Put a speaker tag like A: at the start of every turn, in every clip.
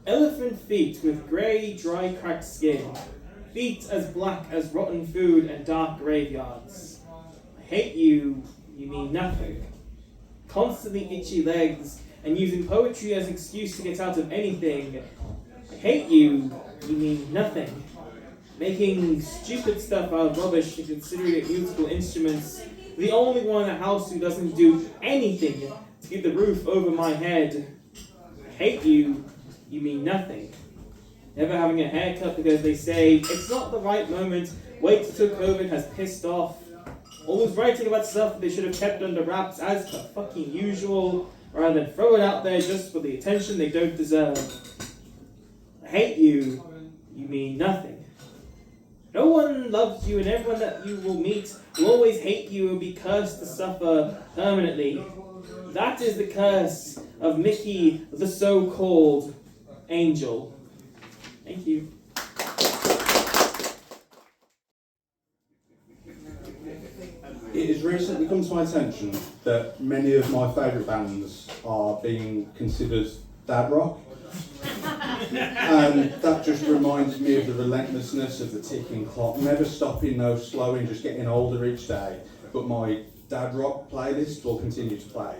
A: Elephant feet with grey, dry, cracked skin. Feet as black as rotten food and dark graveyards. I hate you, you mean nothing. Constantly itchy legs and using poetry as an excuse to get out of anything. I hate you, you mean nothing. Making stupid stuff out of rubbish and considering it musical instruments. The only one in the house who doesn't do anything to keep the roof over my head. I hate you, you mean nothing. Never having a haircut because they say it's not the right moment, wait till COVID has pissed off. Always writing about stuff that they should have kept under wraps as per fucking usual, rather than throw it out there just for the attention they don't deserve. I hate you, you mean nothing. No one loves you, and everyone that you will meet will always hate you and be cursed to suffer permanently. That is the curse of Mickey, the so-called angel. Thank you.
B: It has recently come to my attention that many of my favourite bands are being considered dad rock. And that just reminds me of the relentlessness of the ticking clock, never stopping, no slowing, just getting older each day. But my dad rock playlist will continue to play.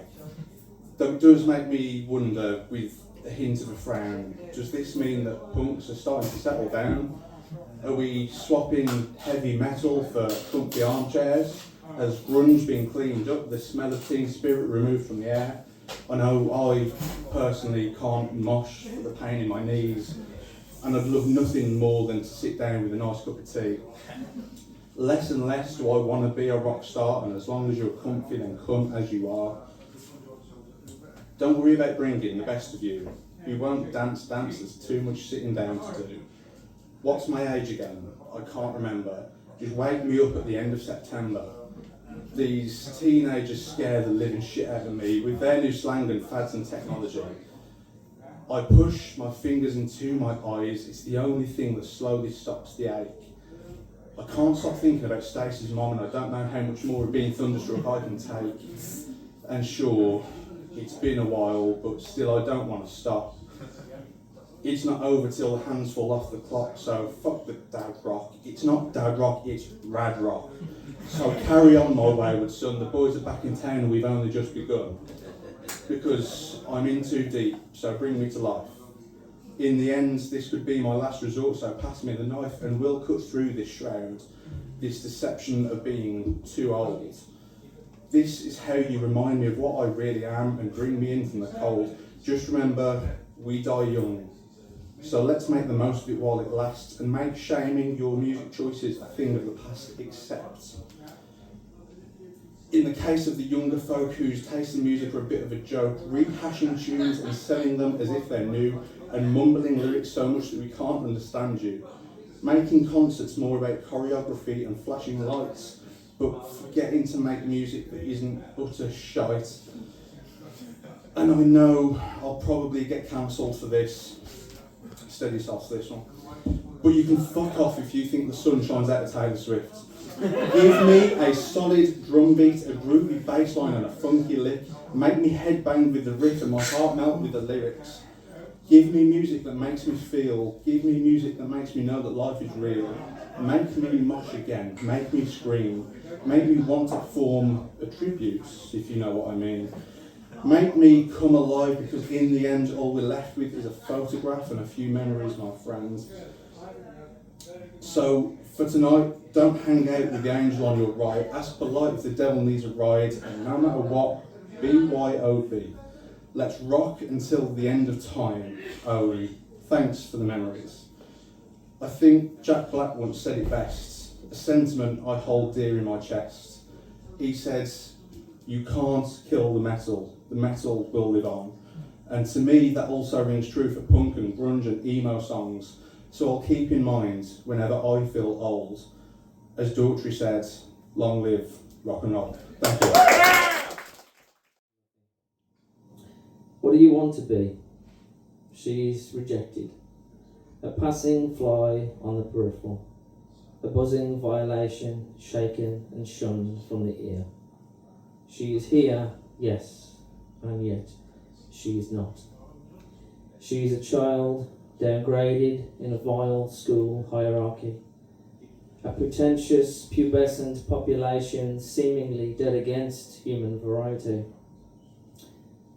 B: Though it does make me wonder, with a hint of a frown, does this mean that punks are starting to settle down? Are we swapping heavy metal for comfy armchairs? Has grunge been cleaned up, the smell of teen spirit removed from the air? I know I personally can't mosh for the pain in my knees, and I'd love nothing more than to sit down with a nice cup of tea. Less and less do I want to be a rock star, and as long as you're comfy, then come as you are. Don't worry about bringing the best of you. You won't dance, there's too much sitting down to do. What's my age again? I can't remember. Just wake me up at the end of September. These teenagers scare the living shit out of me with their new slang and fads and technology. I push my fingers into my eyes, it's the only thing that slowly stops the ache. I can't stop thinking about Stacey's mom, and I don't know how much more of being thunderstruck I can take. And sure, it's been a while, but still I don't want to stop. It's not over till the hands fall off the clock, so fuck the dad rock. It's not dad rock, it's rad rock. So carry on, my wayward son, the boys are back in town and we've only just begun. Because I'm in too deep, so bring me to life. In the end, this could be my last resort, so pass me the knife and we'll cut through this shroud, this deception of being too old. This is how you remind me of what I really am and bring me in from the cold. Just remember, we die young. So let's make the most of it while it lasts and make shaming your music choices a thing of the past, except in the case of the younger folk whose taste in music are a bit of a joke, rehashing tunes and selling them as if they're new and mumbling lyrics so much that we can't understand you. Making concerts more about choreography and flashing lights, but forgetting to make music that isn't utter shite. And I know I'll probably get cancelled for this. Steady yourself for this one. But you can fuck off if you think the sun shines out of Taylor Swift. Give me a solid drum beat, a groovy bass line and a funky lick. Make me headbang with the riff and my heart melt with the lyrics. Give me music that makes me feel. Give me music that makes me know that life is real. Make me mosh again. Make me scream. Make me want to form a tribute, if you know what I mean. Make me come alive, because in the end all we're left with is a photograph and a few memories, my friends. So for tonight, don't hang out with the angel on your right. Ask polite if the devil needs a ride, and no matter what, BYOB. Let's rock until the end of time. Oh, thanks for the memories. I think Jack Black once said it best, a sentiment I hold dear in my chest. He said, "You can't kill the metal will live on." And to me that also rings true for punk and grunge and emo songs, so I'll keep in mind whenever I feel old. As Daughtry said, long live rock and roll. Thank you.
C: What do you want to be? She's rejected. A passing fly on the peripheral. A buzzing violation, shaken and shunned from the ear. She is here, yes, and yet she is not. She is a child downgraded in a vile school hierarchy. A pretentious, pubescent population seemingly dead against human variety.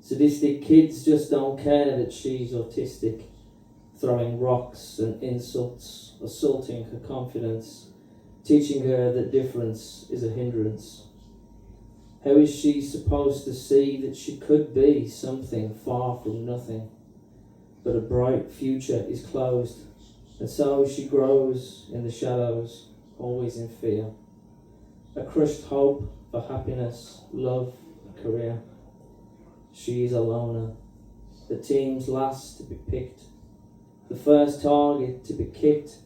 C: Sadistic kids just don't care that she's autistic, throwing rocks and insults, assaulting her confidence, teaching her that difference is a hindrance. How is she supposed to see that she could be something far from nothing? But a bright future is closed, and so she grows in the shadows, always in fear. A crushed hope for happiness, love, career. She is a loner, the team's last to be picked, the first target to be kicked.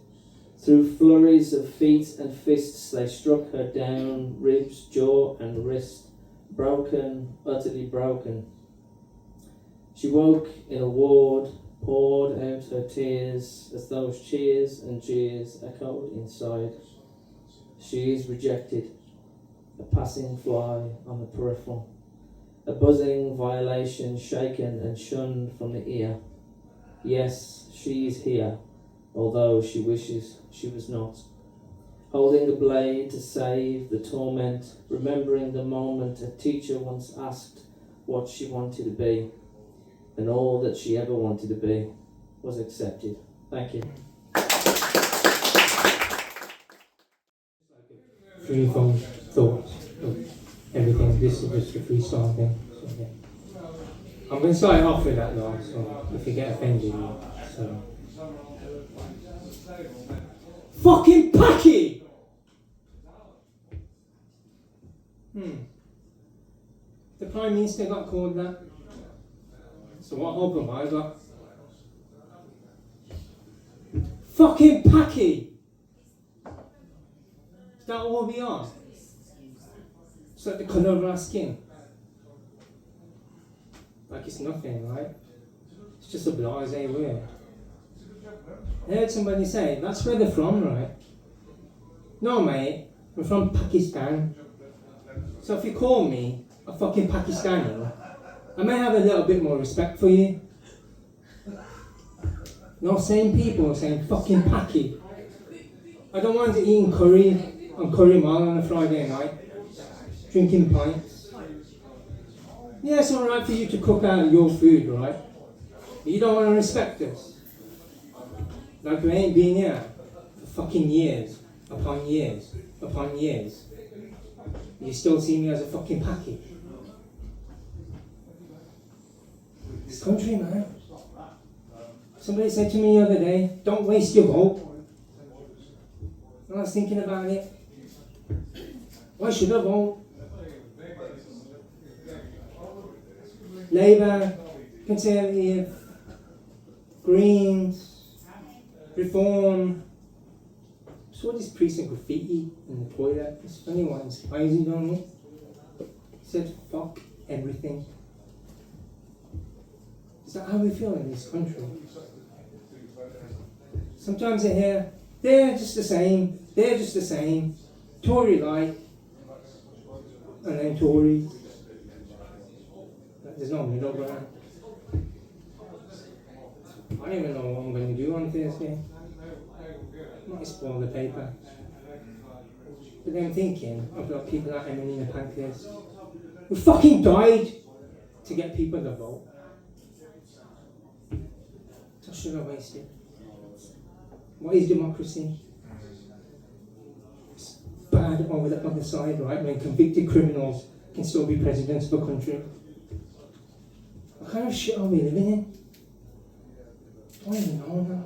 C: Through flurries of feet and fists they struck her down, ribs, jaw and wrist, broken, utterly broken. She woke in a ward, poured out her tears as those cheers and jeers echoed inside. She is rejected, a passing fly on the peripheral, a buzzing violation shaken and shunned from the ear. Yes, she is here, although she wishes she was not. Holding the blade to save the torment, remembering the moment a teacher once asked what she wanted to be, and all that she ever wanted to be was accepted. Thank you.
D: Free from thoughts of everything. This is just a freestyle thing. So, yeah. I'm going to start off with that now, so if you get offended, so. Fucking Packy! The Prime Minister got called that. So what hope have I got? Fucking Packy! Is that all we are? It's like the colour of our skin. Like it's nothing, right? It's just a blasé word. I heard somebody say, that's where they're from, right? No, mate, I'm from Pakistan. So if you call me a fucking Pakistani, I may have a little bit more respect for you. No, same people saying fucking Paki. I don't want to eat curry on Curry Mall on a Friday night, drinking pints. Yeah, it's alright for you to cook out your food, right? But you don't want to respect us. Like we ain't been here for fucking years, upon years, upon years. You still see me as a fucking Paki. This country, man. Somebody said to me the other day, don't waste your vote. And I was thinking about it. Why should I vote? Labour, Conservative, Greens, Reform. Saw this priest in graffiti in the toilet. This funny one, spicy on it. Said fuck everything. Is that how we feel in this country? Sometimes I hear, they're just the same, they're just the same. Tory light, and then Tory. There's no middle ground. I don't even know what I'm going to do on Thursday. I might spoil the paper. But then I'm thinking, I've got people like Emelina Pankhurst who fucking died to get people to vote. So should I waste it? What is democracy? It's bad over the other side, right? When convicted criminals can still be presidents of a country. What kind of shit are we living in? I don't even know now.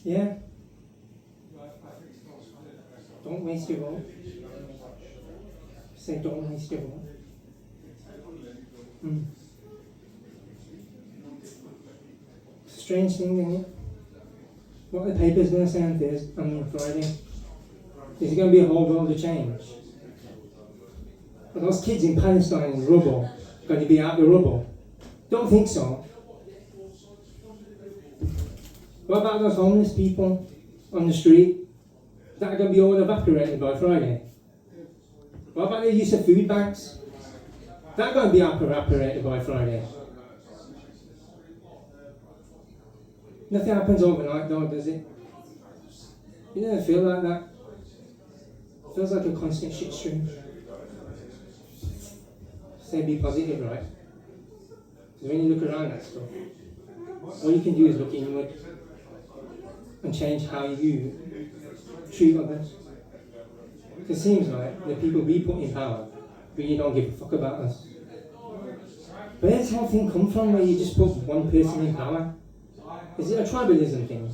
D: Yeah. Don't waste your vote. Say don't waste your vote. Strange thing, isn't it? What the paper's going to say on Thursday, on Friday? Is it going to be a whole world of change? Are those kids in Palestine in rubble going to be out the rubble? Don't think so. What about those homeless people on the street that are going to be all evaporated by Friday? What about the use of food banks? That got to be operated by Friday. Nothing happens overnight though, does it? You don't feel like that. It feels like a constant shit stream. Say be positive, right? Because when you look around that stuff, all you can do is look inward and change how you treat others. It seems like the people we put in power really don't give a fuck about us. Where does this whole thing come from where you just put one person in power? Is it a tribalism thing?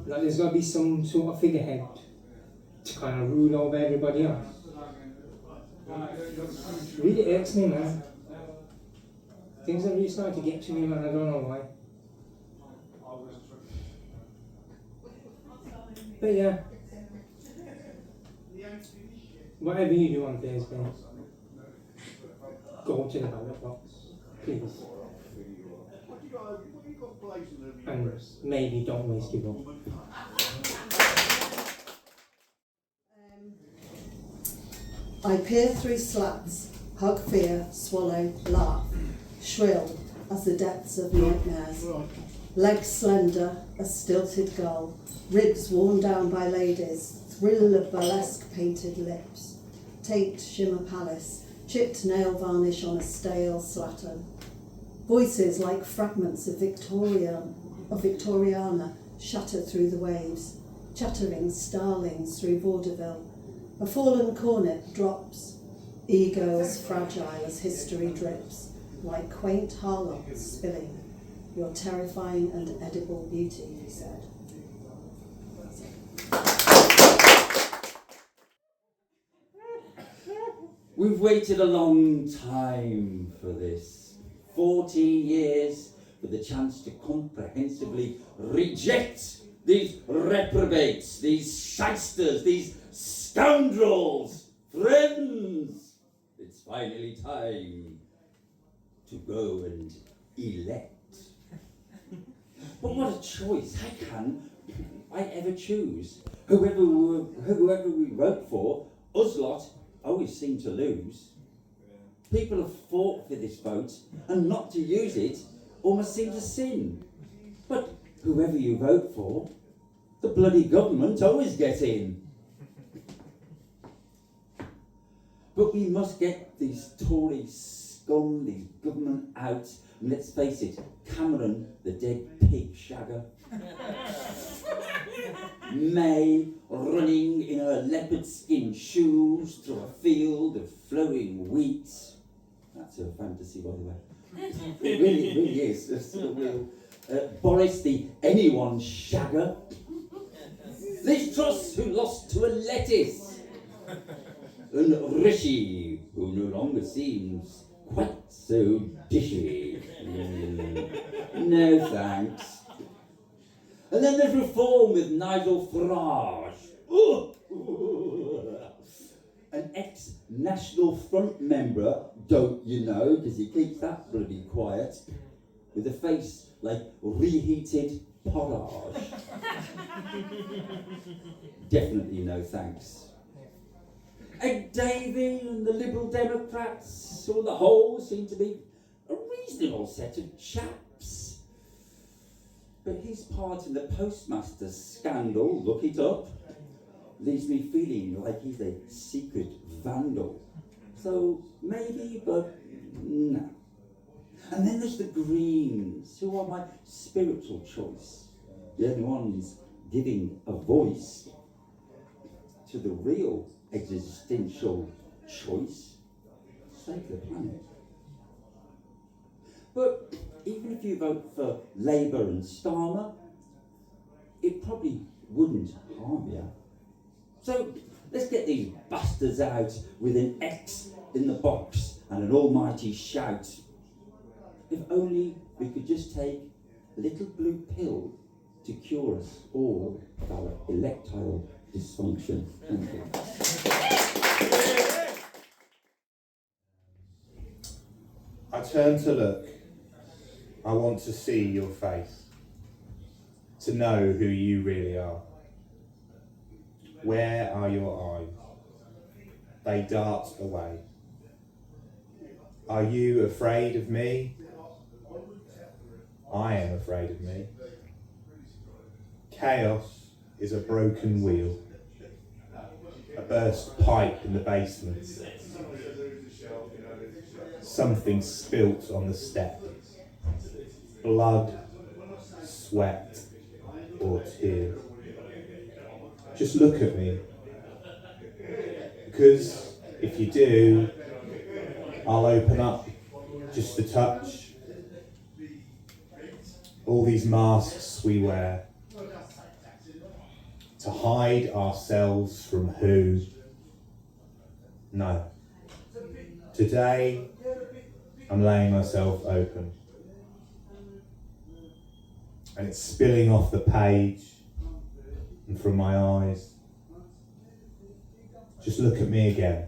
D: Like there's got to be some sort of figurehead to kind of rule over everybody else? It really irks me, man. Things are really starting to get to me, man. I don't know why. But yeah, whatever you do on Thursday, go to the ballot box, please. And maybe don't waste your vote.
E: I peer through slats, hug fear, swallow, laugh, shrill as the depths of nightmares. Legs slender, a stilted gull, ribs worn down by ladies, thrill of burlesque painted lips, taped shimmer palace, chipped nail varnish on a stale slattern. Voices like fragments of Victoriana shatter through the waves, chattering starlings through vaudeville. A fallen cornet drops, egos fragile as history drips, like quaint harlots spilling. Your terrifying and edible beauty, he said.
F: We've waited a long time for this. 14 years for the chance to comprehensively reject these reprobates, these shysters, these scoundrels, friends. It's finally time to go and elect. But what a choice. How can I ever choose? Whoever we vote for, us lot always seem to lose. People have fought for this vote, and not to use it almost seems a sin. But whoever you vote for, the bloody government always get in. But we must get these Tory scum, these government out, and let's face it, Cameron, the dead pig shagger, May, running in her leopard skin shoes through a field of flowing wheat. That's her fantasy, by the way. It really is. It's sort of real. Boris, the anyone shagger. Liz Truss, who lost to a lettuce. And Rishi, who no longer seems quite so dishy. No thanks. And then there's reform with Nigel Farage. An ex-National Front member, don't you know, because he keeps that bloody quiet, with a face like reheated porridge. Definitely no thanks. Ed Davey and the Liberal Democrats, on the whole, seem to be a reasonable set of chaps. But his part in the postmaster's scandal, look it up, leaves me feeling like he's a secret vandal. So maybe, but no. And then there's the Greens, who are my spiritual choice. The only ones giving a voice to the real existential choice, save the planet. But even if you vote for Labour and Starmer, it probably wouldn't harm you. So let's get these bastards out with an X in the box and an almighty shout. If only we could just take a little blue pill to cure us all of our electile dysfunction. Thank you.
G: I turn to look. I want to see your face, to know who you really are. Where are your eyes? they dart away. Are you afraid of me? I am afraid of me. Chaos is a broken wheel, a burst pipe in the basement, something spilt on the step, blood, sweat, or tears. Just look at me, because if you do, I'll open up just a touch. All these masks we wear to hide ourselves from who? No. Today, I'm laying myself open. And it's spilling off the page and from my eyes. Just look at me again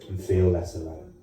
G: and feel less alone.